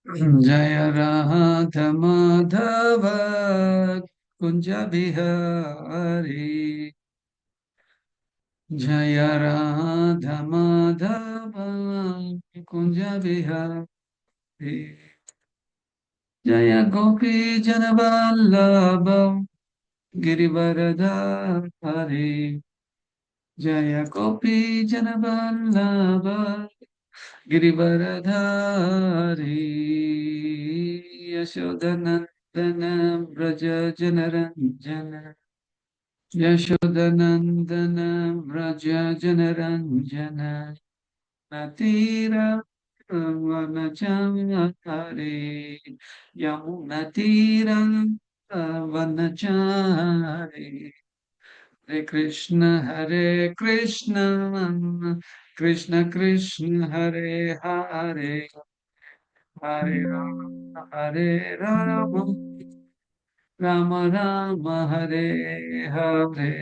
Jai Radha Madhav Kunj Bihari. Jai Radha Madhav Kunj Bihari. Jai Gopi Jan Vallabh Girivardhari. Jai Gopi Jan Vallabh Girivardhari. यशोदनन्दन Vraj जनरञ्जन। यशोदनन्दन Vraj जनरञ्जन। नतीरवनचारे यमुनतीरवनचारे। Hare Krishna Krishna Krishna Hare Hare Hare Ram Ram Ram Hare Hare.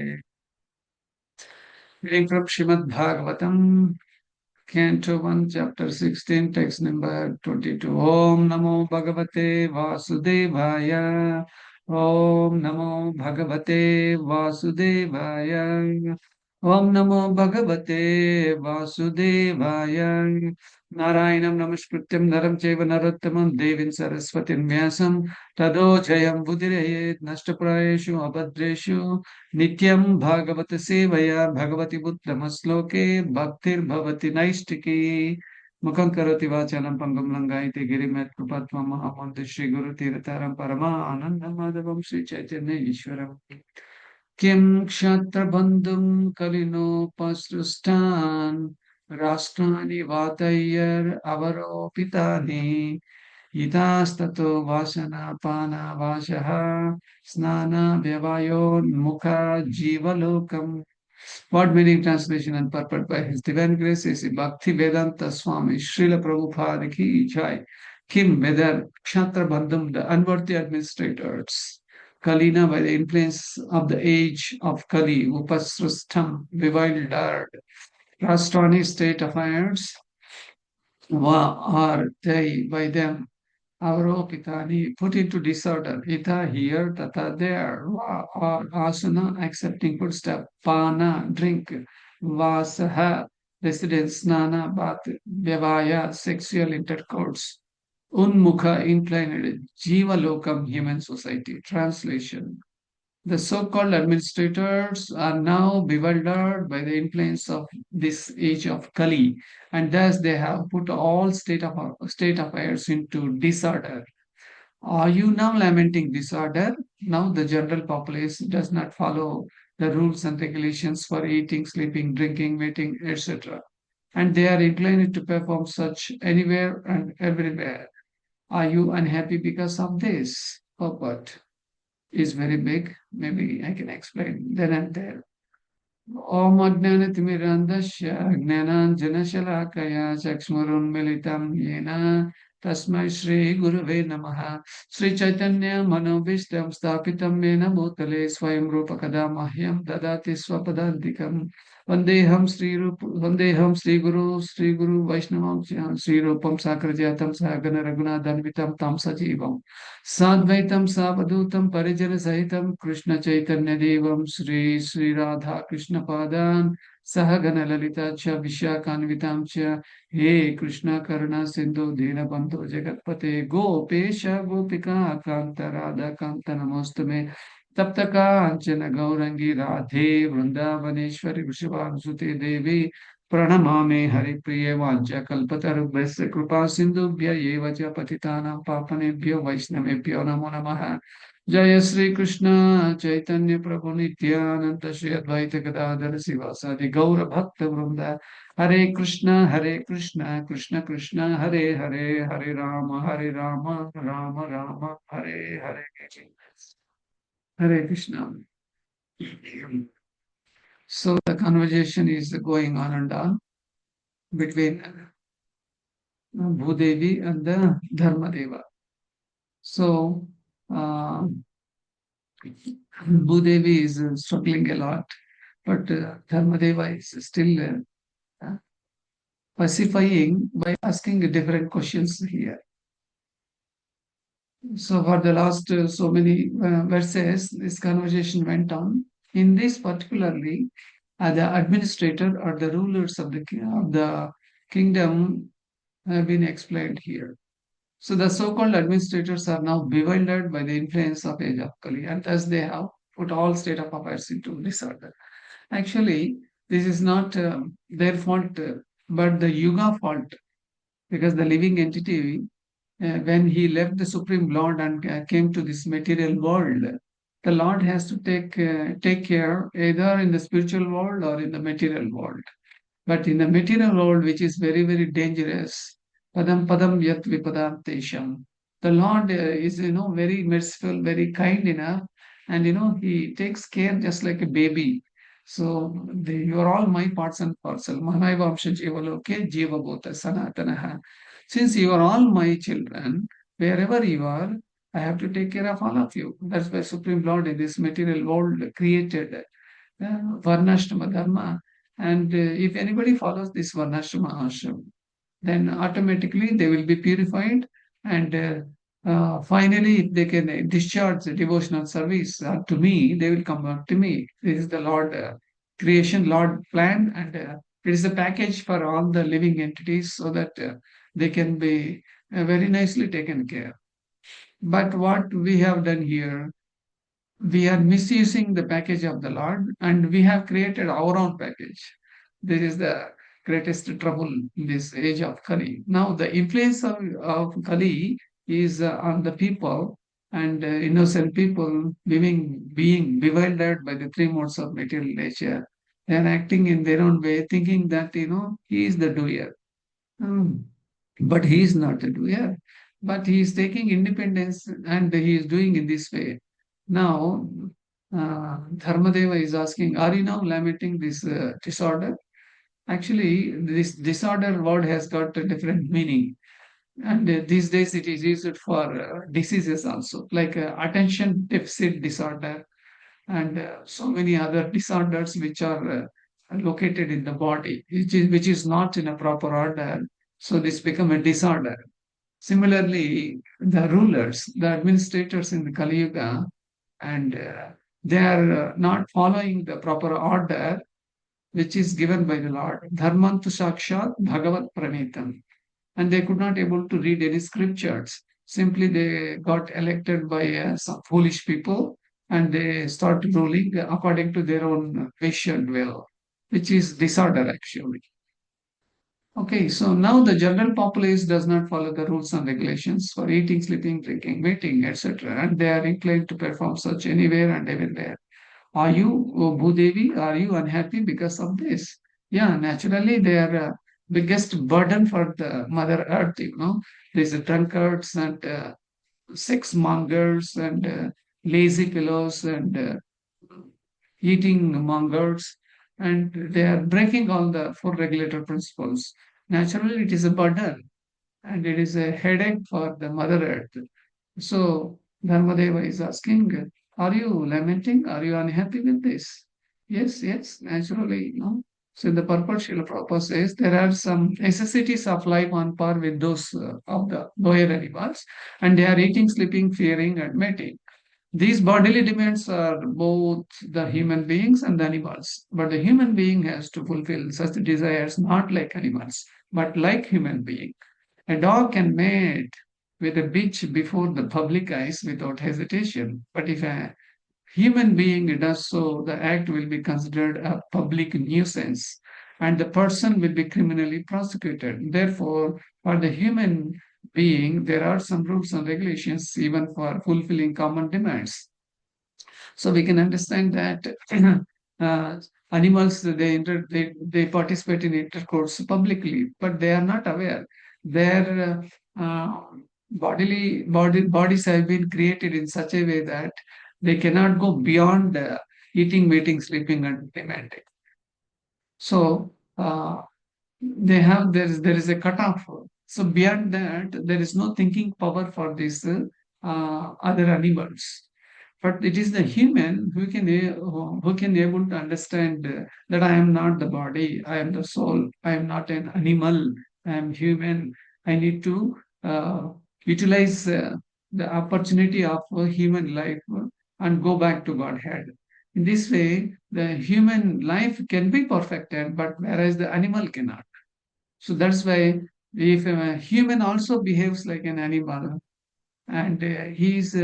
Reading from Srimad Bhagavatam, Canto 1, Chapter 16, text number 22. Om Namo Bhagavate Vasudevaya. Om Namo Bhagavate Vasudevaya. Om Namo Bhagavate Vasudevaya. Narayanam Namaskrityam Naram Chaiva Narottamam Devin Saraswatim Vyasam Tado Jayam Buddhirayet Nashtaprayeshu Abhadreshu Nityam Bhagavata Sevaya Bhagavati Buddhamasloke Bhaktir Bhavati Naistiki Mukam Karoti Vachanam Pangam Langaiti Girimet Kupatma Mahamantu Shri Guru Tirtharam Parama Ananda Madhavam Sri Chaitanya Ishwaram Kim Kshatra Bandhum Kalino Pasrustan Rashtrani Vatayar Avaropitani Itastato Vasana Pana Vashaha Snana Vyavayon Mukha Jivalokam. Word meaning, translation, and purport by His Divine Grace is Bhakti Vedanta Swami Srila Prabhupada Ki Jai. Kim, whether Kshatra Bandham, the unworthy administrators, Kalina, by the influence of the age of Kali, Upasrustam, bewildered, Rastrani state affairs, are they by them Avaropitani, put into disorder. Ita here, tata there. Or asana, accepting footstep. Pana, drink. Vasaha, residence. Snana, bath. Vyavaya, sexual intercourse. Unmukha, inclined. Jiva lokam, human society. Translation. The so-called administrators are now bewildered by the influence of this age of Kali, and thus they have put all state affairs into disorder. Are you now lamenting disorder? Now the general populace does not follow the rules and regulations for eating, sleeping, drinking, mating, etc. And they are inclined to perform such anywhere and everywhere. Are you unhappy because of this? Purport is very big. Maybe I can explain then and there. Om Ajnanatimirandasya Gnananjanashalakaya Chakshmarunmilitam Yena Tasmai Shri Gurave Namaha. Sri Chaitanya Manobishtam Stapitam Yena Bhutale Swayam Rupakada Mahyam Dadati Swapadantikam. Vandeham Sri Guru Vaishnavam Sri Rupam Sakrajatam Sahagana Raghunadanvitam Tam Sajivam Sadvaitam Savadutam Parijana Sahitam Krishna Chaitanya Devam Sri Radha Krishna Padan Sahagana Lalita Cha Vishyakanvitam Cha He Krishna Karuna Sindhu Deenabandhu Jagatpate Gopesha Gopika Kanta Radha Kanta Namostame Taptaka Anchana Gaurangi Radhe Vrindavaneshwari Vrishabhanusuti Devi Pranamame Haripriye Vajja Kalpatarubhasya Kripa Sindhubhya Eva Cha Patitanam Papanebhyo Vaishnavebhyo Namo Namaha. Jaya Sri Krishna Chaitanya Prabhu Nityananda Shri Advaita Gadadhara Sivasadi Gaura Bhakta Vrinda. Hare Krishna Krishna Krishna Hare Hare Hare Rama Rama Rama Hare Hare. Hare Krishna. So the conversation is going on and on between Bhudevi and the Dharmadeva. So uh, Bhudevi is struggling a lot, but Dharmadeva is still pacifying by asking different questions here. So for the last so many verses, this conversation went on. In this particularly, the administrator or the rulers of of the kingdom have been explained here. So the so-called administrators are now bewildered by the influence of age of Kali, and thus they have put all state of affairs into disorder. Actually, this is not their fault, but the Yuga fault, because the living entity, when he left the Supreme Lord and came to this material world, the Lord has to take care either in the spiritual world or in the material world. But in the material world, which is very, very dangerous, padam padam yat vipadam tesham. The Lord is, very merciful, very kind enough, and He takes care just like a baby. So you are all my parts and parcel. Manayvamsha jivaloke jiva bhota sanatanaha. Since you are all my children, wherever you are, I have to take care of all of you. That's why Supreme Lord in this material world created Varnashrama Dharma. And if anybody follows this Varnashrama ashram, then automatically they will be purified. And finally, if they can discharge the devotional service to me, they will come back to me. This is the Lord creation, Lord plan, and it is a package for all the living entities so that they can be very nicely taken care. But what we have done here, we are misusing the package of the Lord and we have created our own package. This is the greatest trouble in this age of Kali. Now, the influence of Kali is on the people and innocent people being bewildered by the three modes of material nature. They are acting in their own way, thinking that, he is the doer. Hmm. But he is not a doer. But he is taking independence and he is doing in this way. Now, Dharmadeva is asking, are you now lamenting this disorder? Actually, this disorder word has got a different meaning. And these days it is used for diseases also, like attention deficit disorder and so many other disorders which are located in the body, which is not in a proper order. So this become a disorder. Similarly, the rulers, the administrators in the Kali Yuga, and they are not following the proper order which is given by the Lord. Dharmantu Sakshat Bhagavat Pranitam. And they could not able to read any scriptures. Simply they got elected by some foolish people and they start ruling according to their own wish and will, which is disorder actually. Okay, so now the general populace does not follow the rules and regulations for eating, sleeping, drinking, mating, etc. And they are inclined to perform such anywhere and everywhere. Are you, oh, Bhudevi, are you unhappy because of this? Yeah, naturally, they are biggest burden for the Mother Earth, There's the drunkards and sex mongers and lazy fellows and eating mongers, and they are breaking all the four regulator principles. Naturally, it is a burden and it is a headache for the Mother Earth. So Dharmadeva is asking, are you lamenting? Are you unhappy with this? Yes, yes, naturally, So the purport Srila Prabhupada says there are some necessities of life on par with those of the lower animals, and they are eating, sleeping, fearing, and mating. These bodily demands are both the human beings and the animals, but the human being has to fulfill such desires not like animals, but like human being. A dog can mate with a bitch before the public eyes without hesitation, but if a human being does so, the act will be considered a public nuisance and the person will be criminally prosecuted. Therefore, for the human being, there are some rules and regulations even for fulfilling common demands. So we can understand that uh, animals they participate in intercourse publicly, but they are not aware. Their bodies have been created in such a way that they cannot go beyond eating, mating, sleeping, and demanding. So there is a cutoff. So beyond that, there is no thinking power for these other animals. But it is the human who can able to understand that I am not the body, I am the soul, I am not an animal, I am human. I need to utilize. the opportunity of a human life and go back to Godhead. In this way, the human life can be perfected, but whereas the animal cannot. So that's why if a human also behaves like an animal, and he is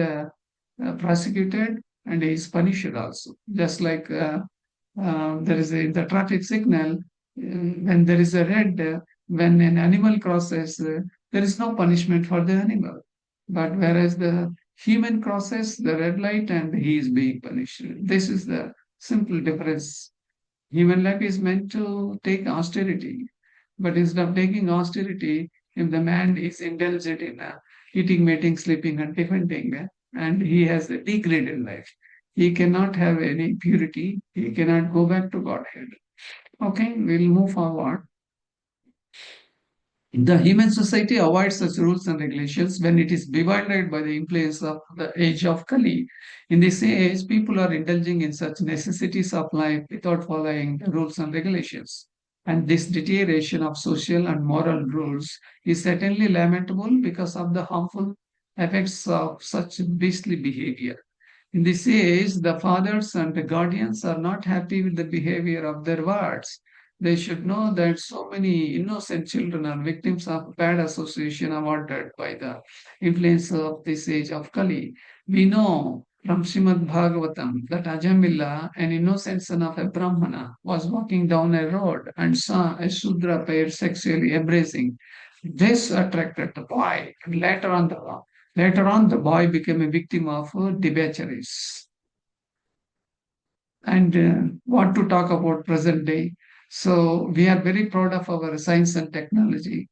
prosecuted and he is punished also, just like there is in the traffic signal, when there is a red, when an animal crosses, there is no punishment for the animal. But whereas the human crosses the red light and he is being punished. This is the simple difference. Human life is meant to take austerity, but instead of taking austerity, if the man is indulged in eating, mating, sleeping, and defending, and he has a degraded life, he cannot have any purity, he cannot go back to Godhead. Okay, we'll move forward. The human society avoids such rules and regulations when it is bewildered by the influence of the age of Kali. In this age, people are indulging in such necessities of life without following the rules and regulations. And this deterioration of social and moral rules is certainly lamentable because of the harmful effects of such beastly behavior. In this age, the fathers and the guardians are not happy with the behavior of their wards. They should know that so many innocent children are victims of bad association avoided by the influence of this age of Kali. We know from Srimad Bhagavatam that Ajamila, an innocent son of a Brahmana, was walking down a road and saw a Sudra pair sexually embracing. This attracted the boy, and later on, the boy became a victim of debaucheries. And what to talk about present day? So we are very proud of our science and technology,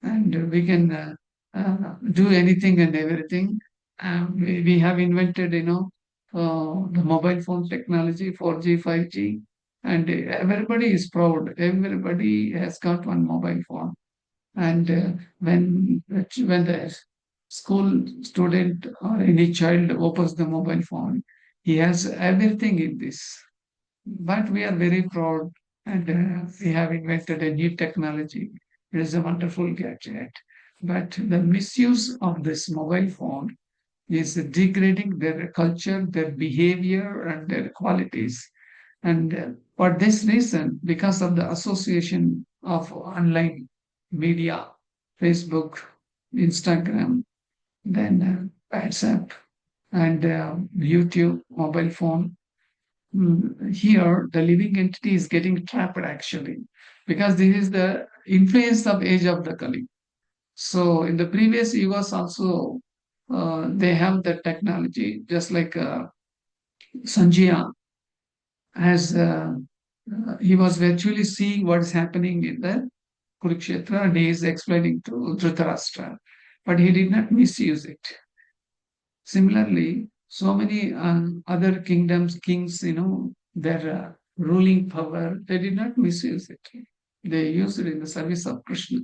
and we can do anything and everything. We have invented, the mobile phone technology, 4G, 5G, and everybody is proud. Everybody has got one mobile phone. And when the school student or any child opens the mobile phone, he has everything in this. But we are very proud, and we have invented a new technology. It is a wonderful gadget. But the misuse of this mobile phone is degrading their culture, their behavior, and their qualities. And for this reason, because of the association of online media, Facebook, Instagram, then WhatsApp, and YouTube, mobile phone, here the living entity is getting trapped actually, because this is the influence of age of the Kali. So in the previous years also, they have the technology, just like Sanjaya as he was virtually seeing what is happening in the Kurukshetra, and he is explaining to Dhritarashtra, but he did not misuse it. Similarly, so many other kingdoms, kings, their ruling power, they did not misuse it. They used it in the service of Krishna.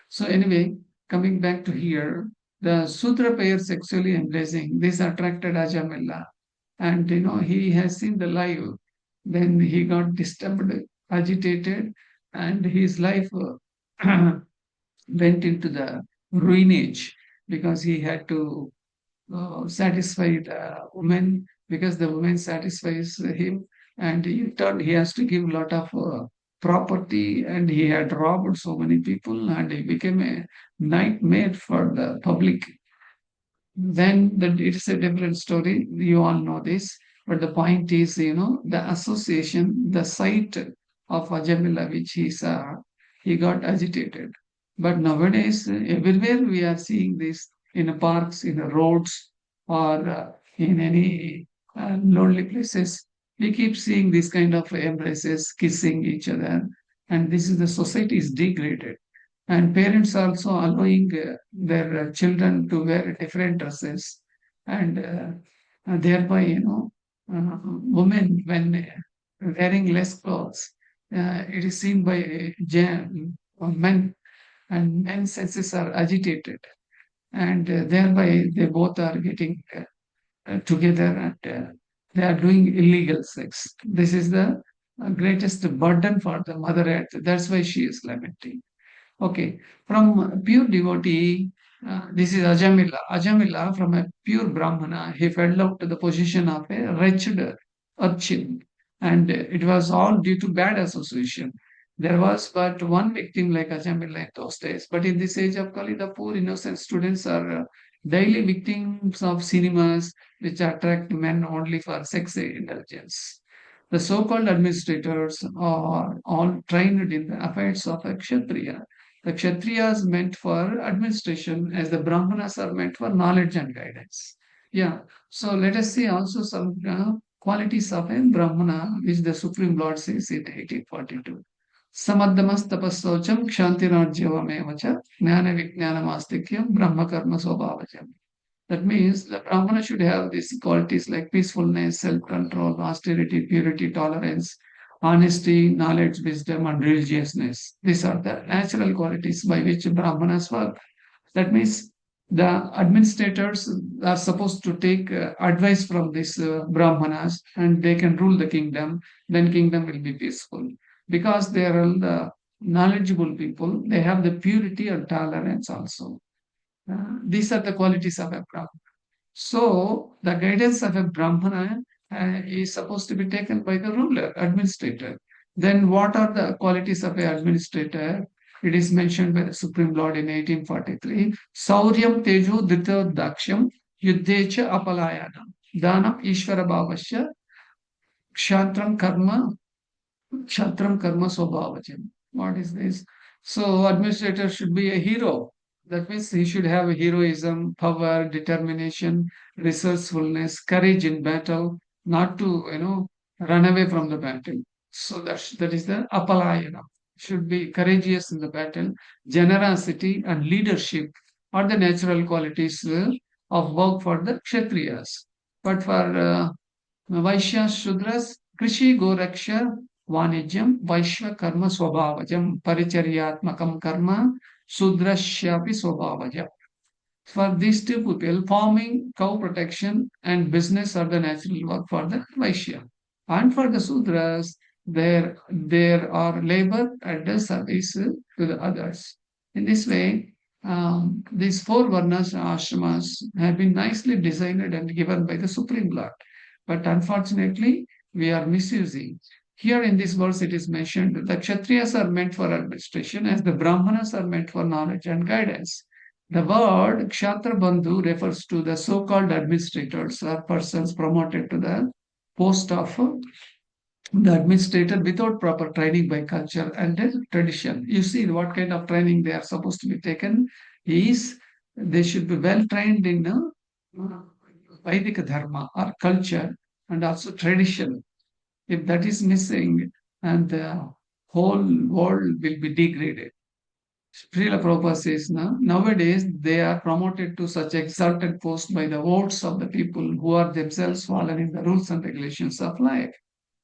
So anyway, coming back to here, the Sudra pair sexually embracing, this attracted Ajamila. And he has seen the live. Then he got disturbed, agitated, and his life went into the ruinage because he had to satisfy the woman, because the woman satisfies him, and in turn he has to give a lot of property, and he had robbed so many people, and he became a nightmare for the public. Then it's a different story. You all know this. But the point is, the association, the sight of Ajamila, which he got agitated. But nowadays, everywhere we are seeing this in the parks, in the roads, or in any lonely places. We keep seeing this kind of embraces, kissing each other. And this is the society is degraded, and parents also allowing their children to wear different dresses, and thereby women when wearing less clothes, it is seen by men, and men's senses are agitated, and thereby they both are getting together, and they are doing illegal sex. This is the greatest burden for the mother earth. That's why she is lamenting. Okay, from pure devotee, This is Ajamila. Ajamila, from a pure Brahmana, he fell out to the position of a wretched urchin, and it was all due to bad association. There was but one victim like Ajamila in those days, but in this age of Kali, the poor innocent students are daily victims of cinemas which attract men only for sex indulgence. The so-called administrators are all trained in the affairs of a Kshatriya. The Kshatriyas meant for administration, as the Brahmanas are meant for knowledge and guidance. Yeah. So let us see also some qualities of a Brahmana, which the Supreme Lord says in 1842. Samaddamas tapassocham kshantirajyavamevacha jnana vijnanamastikyam brahma karma swabhavacham. That means the Brahmana should have these qualities like peacefulness, self control, austerity, purity, tolerance, honesty, knowledge, wisdom, and religiousness. These are the natural qualities by which Brahmanas work. That means the administrators are supposed to take advice from these Brahmanas and they can rule the kingdom, then kingdom will be peaceful. Because they are all the knowledgeable people, they have the purity and tolerance also. These are the qualities of a Brahmana. So the guidance of a Brahmana is supposed to be taken by the ruler, administrator. Then what are the qualities of an administrator? It is mentioned by the Supreme Lord in 1843. Sauryam tejo dhito daksham yuddhecha apalayanam danam ishvara bhavasya kshatram karma Kshatram karma swabhavajam. What is this? So administrator should be a hero. That means he should have heroism, power, determination, resourcefulness, courage in battle, not to run away from the battle. So that is the apalayana. Should be courageous in the battle. Generosity and leadership are the natural qualities of work for the kshatriyas. But for Vaishya Shudras, Krishi Goraksha Vanijam, Vaishya Karma Swabhavajam, Paricharyatmakam Karma, Sudrashyapi Swabhavajam. For these two people, farming, cow protection, and business are the natural work for the Vaishya. And for the Sudras, there are labor and the service to the others. In this way, these four varnas ashramas have been nicely designed and given by the Supreme Lord. But unfortunately, we are misusing. Here in this verse, it is mentioned that the Kshatriyas are meant for administration, as the Brahmanas are meant for knowledge and guidance. The word Kshatra Bandhu refers to the so-called administrators or persons promoted to the post of the administrator without proper training by culture and tradition. You see what kind of training they are supposed to be taken is they should be well trained in Vedic dharma or culture and also tradition. If that is missing, and the whole world will be degraded. Srila Prabhupada says nowadays they are promoted to such exalted posts by the votes of the people who are themselves following the rules and regulations of life.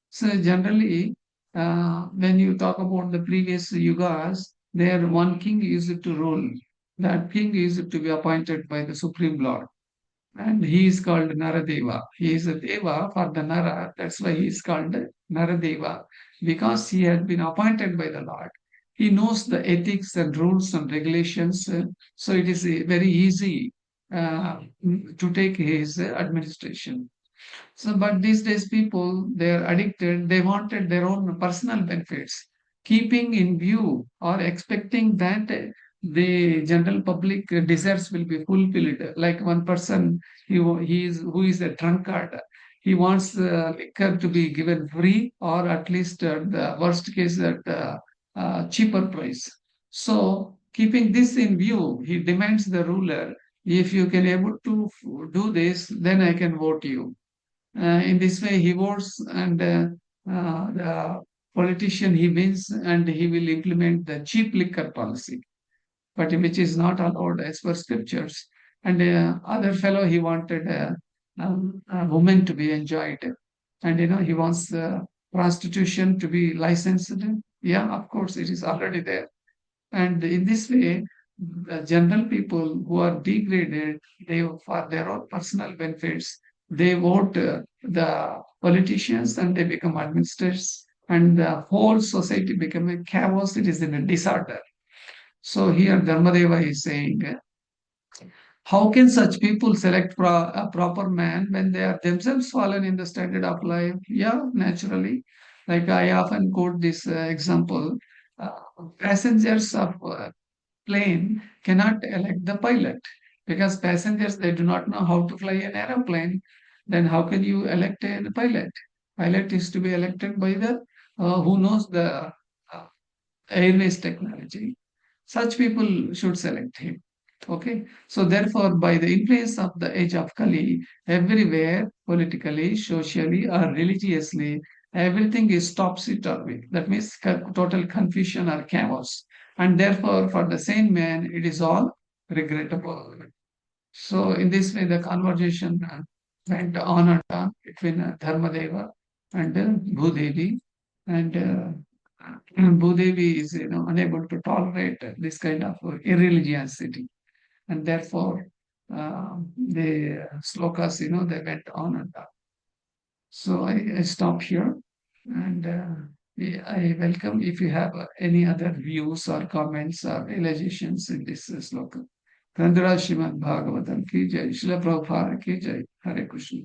So generally, when you talk about the previous yugas, there one king used to rule. That king used to be appointed by the Supreme Lord. And he is called Naradeva. He is a Deva for the Nara. That's why he is called Naradeva, because he had been appointed by the Lord. He knows the ethics and rules and regulations. So it is very easy to take his administration. So, but these days people, they're addicted. They wanted their own personal benefits, keeping in view or expecting that the general public desires will be fulfilled. Like one person, he is who is a drunkard. He wants liquor to be given free, or at least the worst case at cheaper price. So, keeping this in view, he demands the ruler, if you can able to do this, then I can vote you. In this way, he votes, and the politician he wins, and he will implement the cheap liquor policy, but which is not allowed as per scriptures. And other fellow, he wanted a woman to be enjoyed, and he wants prostitution to be licensed. Yeah, of course, it is already there. And in this way, the general people who are degraded, they for their own personal benefits, they vote the politicians and they become administrators, and the whole society become a chaos. It is in a disorder. So here Dharmadeva is saying, How can such people select a proper man when they are themselves fallen in the standard of life? Yeah, naturally. Like I often quote this example. Uh, Passengers of plane cannot elect the pilot because passengers they do not know how to fly an aeroplane. Then how can you elect a pilot? Pilot is to be elected by the who knows the uh, airways technology. Such people should select him. Okay. So therefore, by the influence of the age of Kali, everywhere, politically, socially, or religiously, everything is topsy-turvy. That means total confusion or chaos. And therefore, for the sane man, it is all regrettable. So in this way, the conversation went on and on between Dharmadeva and Bhudevi. And Bhudevi is, unable to tolerate this kind of irreligiosity, and therefore the slokas, they went on and on. So I stop here, and I welcome if you have any other views or comments or realizations in this sloka. Grandhara Srimad Bhagavatam ki jai, Srila Prabhupada ki jai, Hare Krishna.